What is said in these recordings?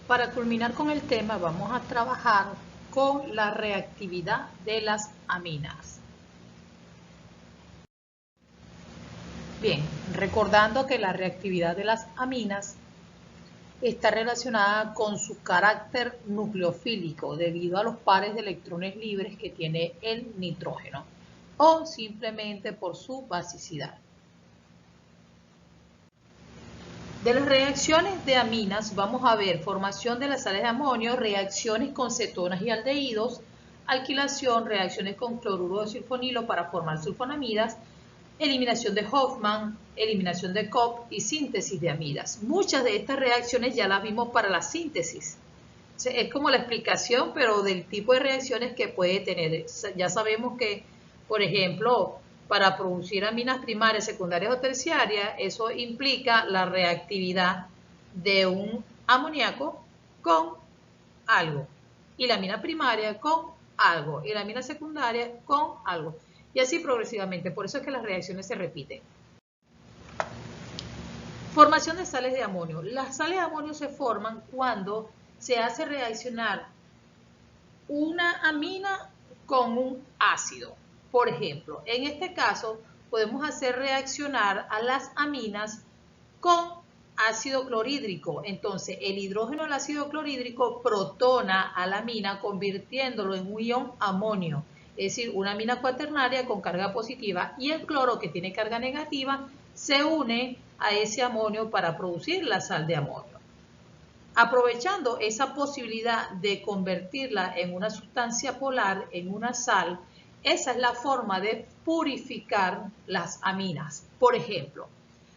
Para culminar con el tema, vamos a trabajar con la reactividad de las aminas. Bien, recordando que la reactividad de las aminas está relacionada con su carácter nucleofílico debido a los pares de electrones libres que tiene el nitrógeno o simplemente por su basicidad. De las reacciones de aminas vamos a ver formación de las sales de amonio, reacciones con cetonas y aldehídos, alquilación, reacciones con cloruro de sulfonilo para formar sulfonamidas, eliminación de Hofmann, eliminación de Koch y síntesis de amidas. Muchas de estas reacciones ya las vimos para la síntesis. Es como la explicación, pero del tipo de reacciones que puede tener. Ya sabemos que, por ejemplo, para producir aminas primarias, secundarias o terciarias, eso implica la reactividad de un amoníaco con algo, y la amina primaria con algo, y la amina secundaria con algo, y así progresivamente. Por eso es que las reacciones se repiten. Formación de sales de amonio. Las sales de amonio se forman cuando se hace reaccionar una amina con un ácido. Por ejemplo, en este caso podemos hacer reaccionar a las aminas con ácido clorhídrico. Entonces, el hidrógeno del ácido clorhídrico protona a la amina convirtiéndolo en un ion amonio, es decir, una amina cuaternaria con carga positiva, y el cloro, que tiene carga negativa, se une a ese amonio para producir la sal de amonio. Aprovechando esa posibilidad de convertirla en una sustancia polar, en una sal, esa es la forma de purificar las aminas. Por ejemplo,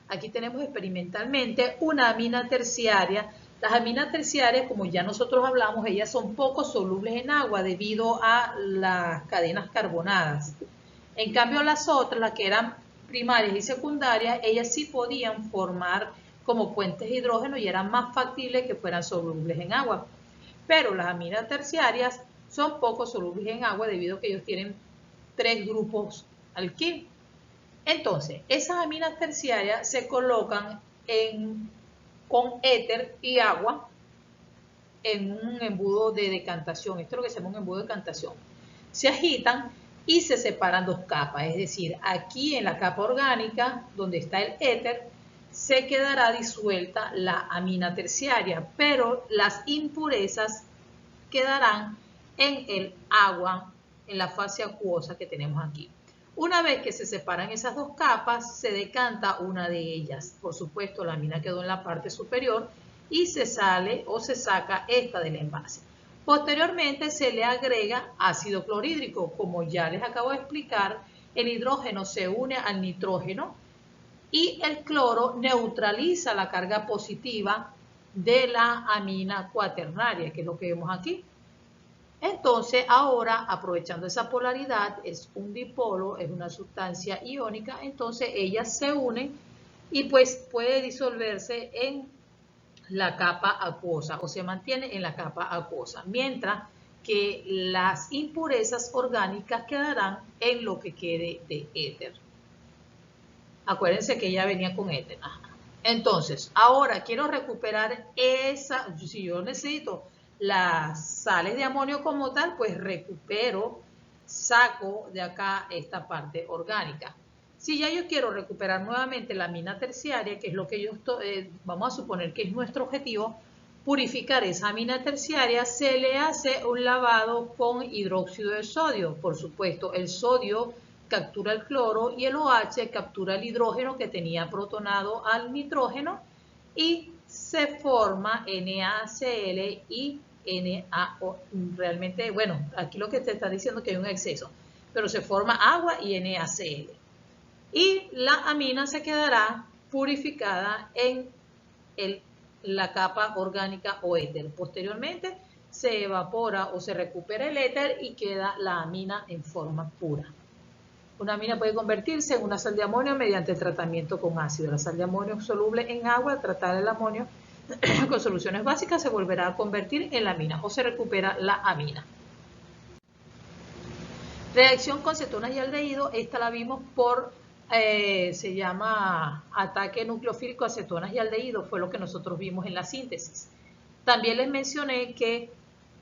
aquí tenemos experimentalmente una amina terciaria. Las aminas terciarias, como ya nosotros hablamos, ellas son poco solubles en agua debido a las cadenas carbonadas. En cambio, las otras, las que eran primarias y secundarias, ellas sí podían formar como puentes de hidrógeno y eran más factibles que fueran solubles en agua. Pero las aminas terciarias son poco solubles en agua debido a que ellos tienen 3 grupos alquil. Entonces, esas aminas terciarias se colocan con éter y agua en un embudo de decantación. Esto es lo que se llama un embudo de decantación. Se agitan y se separan 2 capas. Es decir, aquí en la capa orgánica, donde está el éter, se quedará disuelta la amina terciaria, pero las impurezas quedarán en el agua, en la fase acuosa que tenemos aquí. Una vez que se separan esas 2 capas, se decanta una de ellas. Por supuesto, la amina quedó en la parte superior y se sale o se saca esta del envase. Posteriormente se le agrega ácido clorhídrico. Como ya les acabo de explicar, el hidrógeno se une al nitrógeno y el cloro neutraliza la carga positiva de la amina cuaternaria, que es lo que vemos aquí. Entonces, ahora, aprovechando esa polaridad, es un dipolo, es una sustancia iónica, entonces ellas se unen y pues puede disolverse en la capa acuosa o se mantiene en la capa acuosa, mientras que las impurezas orgánicas quedarán en lo que quede de éter. Acuérdense que ella venía con éter. Entonces, ahora quiero recuperar esa, si yo necesito las sales de amonio como tal, pues recupero, saco de acá esta parte orgánica. Si ya yo quiero recuperar nuevamente la amina terciaria, que es lo que yo vamos a suponer que es nuestro objetivo, purificar esa amina terciaria, se le hace un lavado con hidróxido de sodio. Por supuesto, el sodio captura el cloro y el OH captura el hidrógeno que tenía protonado al nitrógeno y se forma NaCl y NaO. Realmente, bueno, aquí lo que te está diciendo es que hay un exceso, pero se forma agua y NaCl. Y la amina se quedará purificada en la capa orgánica o éter. Posteriormente se evapora o se recupera el éter y queda la amina en forma pura. Una amina puede convertirse en una sal de amonio mediante el tratamiento con ácido. La sal de amonio soluble en agua, al tratar el amonio con soluciones básicas, se volverá a convertir en la amina o se recupera la amina. Reacción con cetonas y aldehído, esta la vimos por, se llama ataque nucleofílico a cetonas y aldehído, fue lo que nosotros vimos en la síntesis. También les mencioné que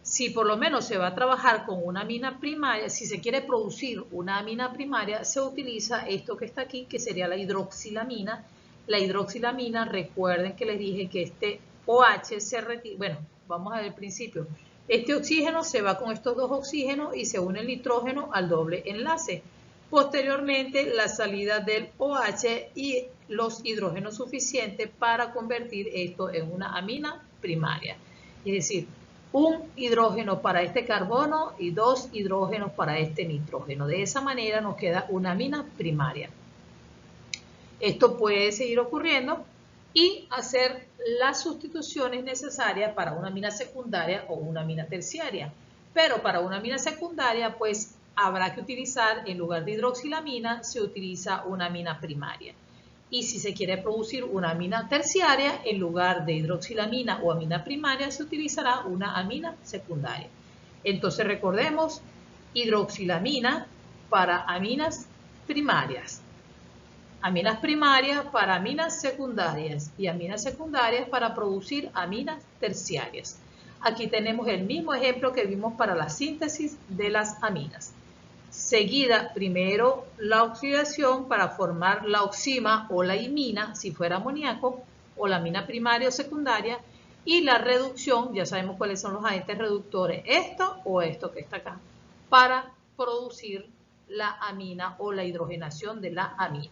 si por lo menos se va a trabajar con una amina primaria, si se quiere producir una amina primaria, se utiliza esto que está aquí, que sería la hidroxilamina. La hidroxilamina, recuerden que les dije que este OH se retira, bueno, vamos a ver el principio. Este oxígeno se va con estos dos oxígenos y se une el nitrógeno al doble enlace. Posteriormente, la salida del OH y los hidrógenos suficientes para convertir esto en una amina primaria. Es decir, un hidrógeno para este carbono y dos hidrógenos para este nitrógeno. De esa manera nos queda una amina primaria. Esto puede seguir ocurriendo y hacer las sustituciones necesarias para una amina secundaria o una amina terciaria. Pero para una amina secundaria, pues habrá que utilizar, en lugar de hidroxilamina, se utiliza una amina primaria. Y si se quiere producir una amina terciaria, en lugar de hidroxilamina o amina primaria, se utilizará una amina secundaria. Entonces recordemos, hidroxilamina para aminas primarias, aminas primarias para aminas secundarias y aminas secundarias para producir aminas terciarias. Aquí tenemos el mismo ejemplo que vimos para la síntesis de las aminas. Seguida, primero la oxidación para formar la oxima o la imina, si fuera amoníaco, o la amina primaria o secundaria, y la reducción, ya sabemos cuáles son los agentes reductores, esto o esto que está acá, para producir la amina o la hidrogenación de la amina.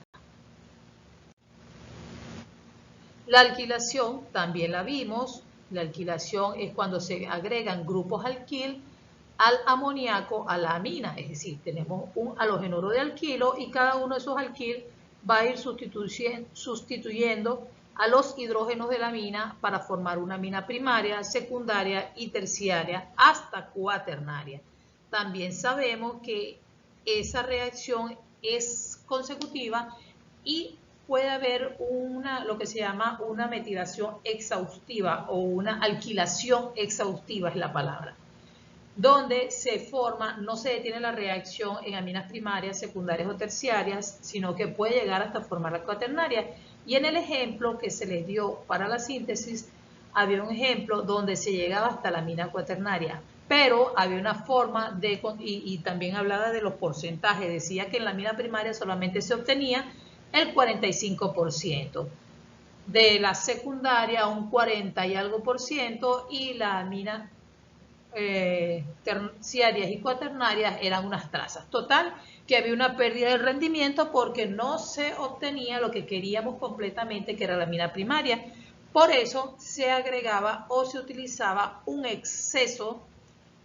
La alquilación también la vimos. La alquilación es cuando se agregan grupos alquil al amoníaco, a la amina, es decir, tenemos un halogenuro de alquilo y cada uno de esos alquil va a ir sustituyendo a los hidrógenos de la amina para formar una amina primaria, secundaria y terciaria hasta cuaternaria. También sabemos que esa reacción es consecutiva y puede haber lo que se llama una metilación exhaustiva o una alquilación exhaustiva es la palabra, donde se forma, no se detiene la reacción en aminas primarias, secundarias o terciarias, sino que puede llegar hasta formar la cuaternaria. Y en el ejemplo que se les dio para la síntesis, había un ejemplo donde se llegaba hasta la amina cuaternaria, pero había una forma de, y también hablaba de los porcentajes, decía que en la amina primaria solamente se obtenía el 45%, de la secundaria un 40 y algo por ciento, y la amina terciarias y cuaternarias eran unas trazas. Total, que había una pérdida de rendimiento porque no se obtenía lo que queríamos completamente, que era la amina primaria. Por eso se agregaba o se utilizaba un exceso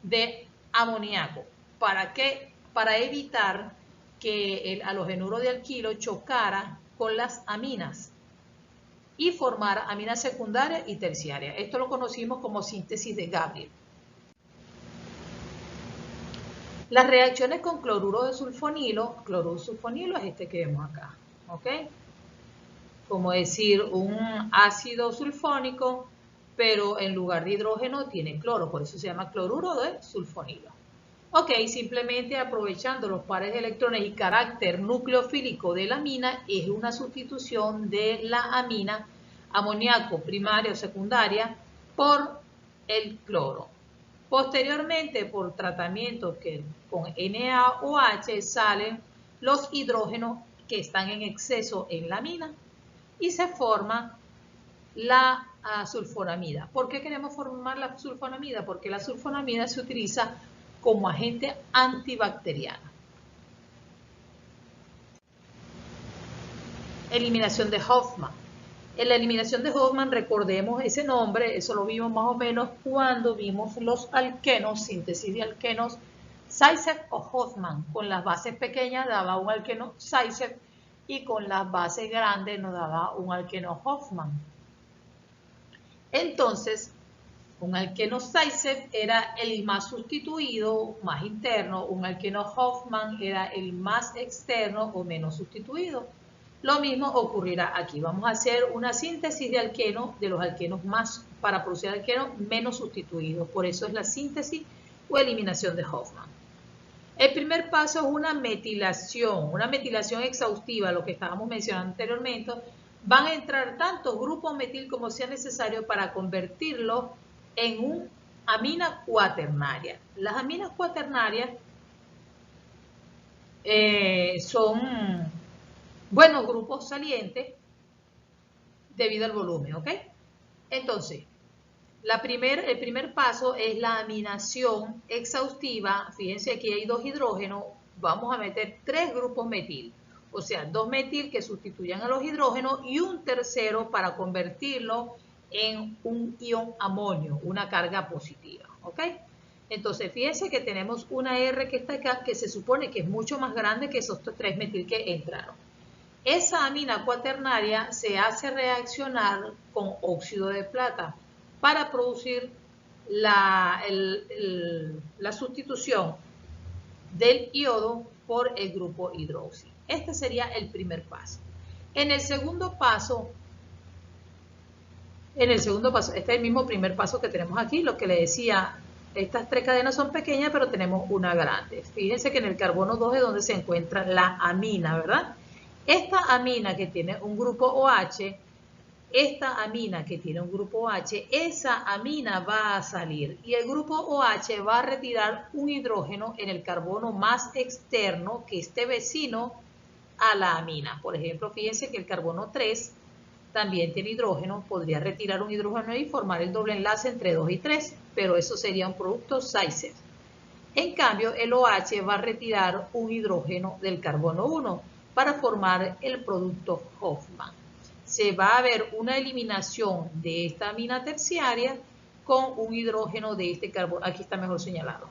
de amoníaco. ¿Para qué? Para evitar que el halogenuro de alquilo chocara con las aminas y formara aminas secundarias y terciarias. Esto lo conocimos como síntesis de Gabriel. Las reacciones con cloruro de sulfonilo es este que vemos acá, ¿ok? Como decir un ácido sulfónico, pero en lugar de hidrógeno tiene cloro, por eso se llama cloruro de sulfonilo. Ok, simplemente aprovechando los pares de electrones y carácter nucleofílico de la amina, es una sustitución de la amina amoníaco primaria o secundaria por el cloro. Posteriormente, por tratamiento que con NaOH salen los hidrógenos que están en exceso en la amina y se forma la sulfonamida. ¿Por qué queremos formar la sulfonamida? Porque la sulfonamida se utiliza como agente antibacteriano. Eliminación de Hofmann. En la eliminación de Hofmann, recordemos ese nombre, eso lo vimos más o menos cuando vimos los alquenos, síntesis de alquenos, Zaitsev o Hofmann. Con las bases pequeñas daba un alqueno Zaitsev y con las bases grandes nos daba un alqueno Hofmann. Entonces, un alqueno Zaitsev era el más sustituido, más interno, un alqueno Hofmann era el más externo o menos sustituido. Lo mismo ocurrirá aquí. Vamos a hacer una síntesis de alqueno, de los alquenos más, para producir alquenos menos sustituidos. Por eso es la síntesis o eliminación de Hofmann. El primer paso es una metilación exhaustiva, lo que estábamos mencionando anteriormente. Van a entrar tantos grupos metil como sea necesario para convertirlo en una amina cuaternaria. Las aminas cuaternarias son buenos grupos salientes debido al volumen, ¿ok? Entonces, el primer paso es la aminación exhaustiva. Fíjense, aquí hay 2 hidrógenos, vamos a meter 3 grupos metil, o sea, 2 metil que sustituyan a los hidrógenos y un tercero para convertirlo en un ion amonio, una carga positiva, ¿ok? Entonces, fíjense que tenemos una R que está acá, que se supone que es mucho más grande que esos 3 metil que entraron. Esa amina cuaternaria se hace reaccionar con óxido de plata para producir la sustitución del iodo por el grupo hidroxi. Este sería el primer paso. En el segundo paso, este es el mismo primer paso que tenemos aquí, lo que le decía, estas 3 cadenas son pequeñas, pero tenemos una grande. Fíjense que en el carbono 2 es donde se encuentra la amina, ¿verdad? Esta amina que tiene un grupo OH, esa amina va a salir y el grupo OH va a retirar un hidrógeno en el carbono más externo que esté vecino a la amina. Por ejemplo, fíjense que el carbono 3 también tiene hidrógeno, podría retirar un hidrógeno y formar el doble enlace entre 2 y 3, pero eso sería un producto Zaitsev. En cambio, el OH va a retirar un hidrógeno del carbono 1 para formar el producto Hofmann. Se va a ver una eliminación de esta amina terciaria con un hidrógeno de este carbono. Aquí está mejor señalado.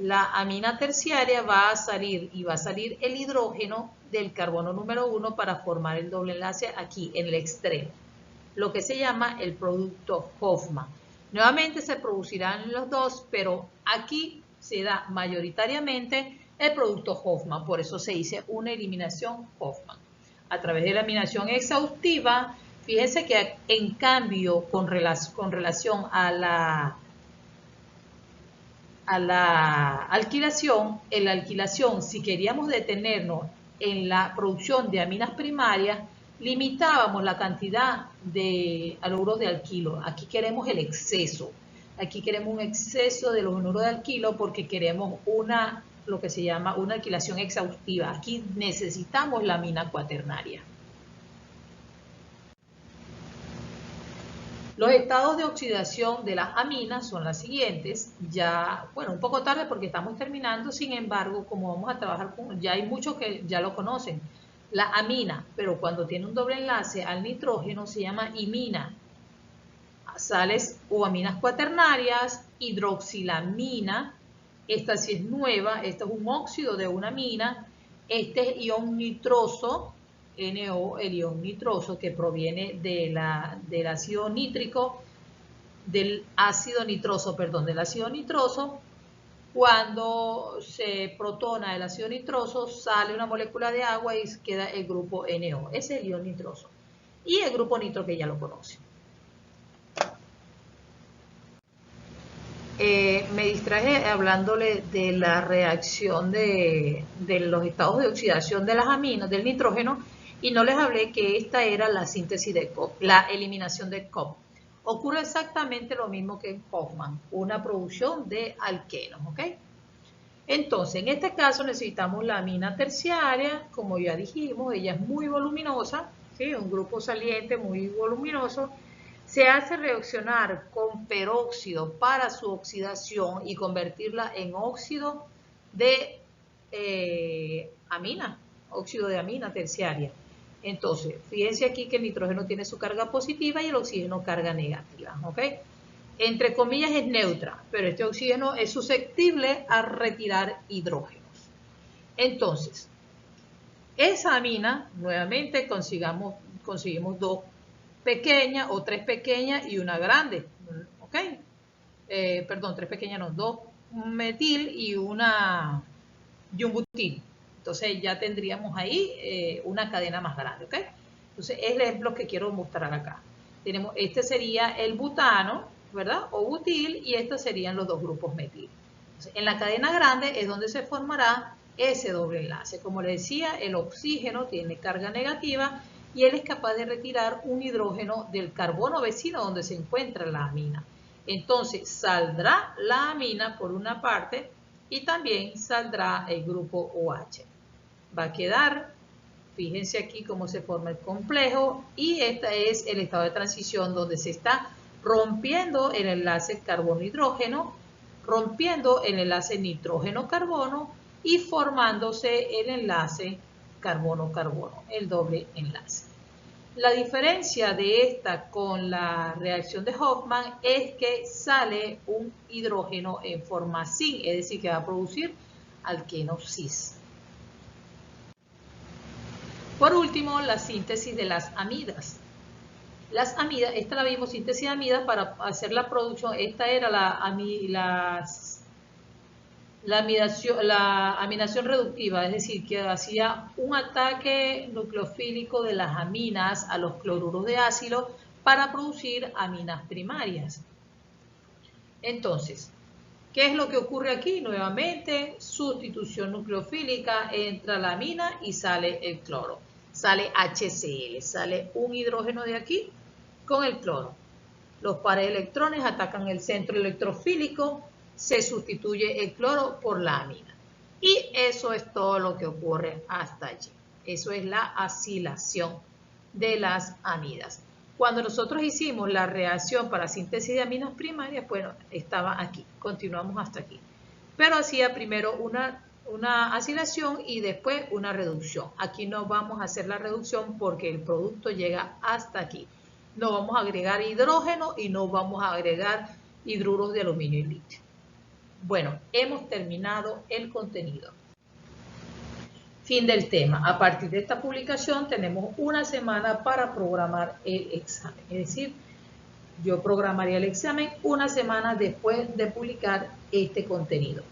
La amina terciaria va a salir y va a salir el hidrógeno del carbono número 1 para formar el doble enlace aquí en el extremo, lo que se llama el producto Hofmann. Nuevamente se producirán los dos, pero aquí se da mayoritariamente el producto Hofmann, por eso se dice una eliminación Hofmann. A través de la eliminación exhaustiva, fíjense que en cambio con relación a la alquilación, en la alquilación, si queríamos detenernos en la producción de aminas primarias, limitábamos la cantidad de aluros de alquilo. Aquí queremos el exceso. Aquí queremos un exceso de los aluros de alquilo porque queremos lo que se llama una alquilación exhaustiva. Aquí necesitamos la amina cuaternaria. Los estados de oxidación de las aminas son las siguientes. Ya, bueno, un poco tarde porque estamos terminando, sin embargo, como vamos a trabajar con, ya hay muchos que ya lo conocen. La amina, pero cuando tiene un doble enlace al nitrógeno se llama imina. Sales o aminas cuaternarias, hidroxilamina, esta sí es nueva, este es un óxido de una amina, este es ion nitroso, NO, el ion nitroso que proviene del ácido nítrico, del ácido nitroso. Cuando se protona el ácido nitroso, sale una molécula de agua y queda el grupo NO. Ese es el ion nitroso. Y el grupo nitro que ya lo conocen. Me distraje hablándole de la reacción de los estados de oxidación de las aminas, del nitrógeno, y no les hablé que esta era la síntesis de Koch, la eliminación de Koch. Ocurre exactamente lo mismo que en Hofmann, una producción de alquenos, ¿ok? Entonces, en este caso necesitamos la amina terciaria, como ya dijimos, ella es muy voluminosa, ¿sí? Un grupo saliente muy voluminoso. Se hace reaccionar con peróxido para su oxidación y convertirla en óxido de amina, óxido de amina terciaria. Entonces, fíjense aquí que el nitrógeno tiene su carga positiva y el oxígeno carga negativa, ¿ok? Entre comillas es neutra, pero este oxígeno es susceptible a retirar hidrógenos. Entonces, esa amina, nuevamente conseguimos 2 pequeñas o 3 pequeñas y una grande, ¿ok? Perdón, 3 pequeñas no, 2 metil y un butil. Entonces ya tendríamos ahí una cadena más grande, ¿ok? Entonces es el ejemplo que quiero mostrar acá. Tenemos, este sería el butano, ¿verdad? O butil, y estos serían los 2 grupos metil. Entonces, en la cadena grande es donde se formará ese doble enlace. Como les decía, el oxígeno tiene carga negativa y él es capaz de retirar un hidrógeno del carbono vecino donde se encuentra la amina. Entonces saldrá la amina por una parte y también saldrá el grupo OH. Va a quedar, fíjense aquí cómo se forma el complejo, y este es el estado de transición donde se está rompiendo el enlace carbono-hidrógeno, rompiendo el enlace nitrógeno-carbono y formándose el enlace carbono-carbono, el doble enlace. La diferencia de esta con la reacción de Hofmann es que sale un hidrógeno en forma sin, es decir, que va a producir alqueno cis. Por último, la síntesis de las amidas. Las amidas, esta la vimos, síntesis de amidas para hacer la producción. Esta era la aminación reductiva, es decir, que hacía un ataque nucleofílico de las aminas a los cloruros de ácido para producir aminas primarias. Entonces, ¿qué es lo que ocurre aquí? Nuevamente, sustitución nucleofílica, entra la amina y sale el cloro. Sale HCl, sale un hidrógeno de aquí con el cloro. Los pares de electrones atacan el centro electrofílico, se sustituye el cloro por la amina. Y eso es todo lo que ocurre hasta allí. Eso es la acilación de las amidas. Cuando nosotros hicimos la reacción para síntesis de aminas primarias, bueno, estaba aquí. Continuamos hasta aquí. Pero hacía primero una acilación y después una reducción. Aquí no vamos a hacer la reducción porque el producto llega hasta aquí. No vamos a agregar hidrógeno y no vamos a agregar hidruros de aluminio y litio. Bueno, hemos terminado el contenido. Fin del tema. A partir de esta publicación tenemos una semana para programar el examen. Es decir, yo programaría el examen una semana después de publicar este contenido.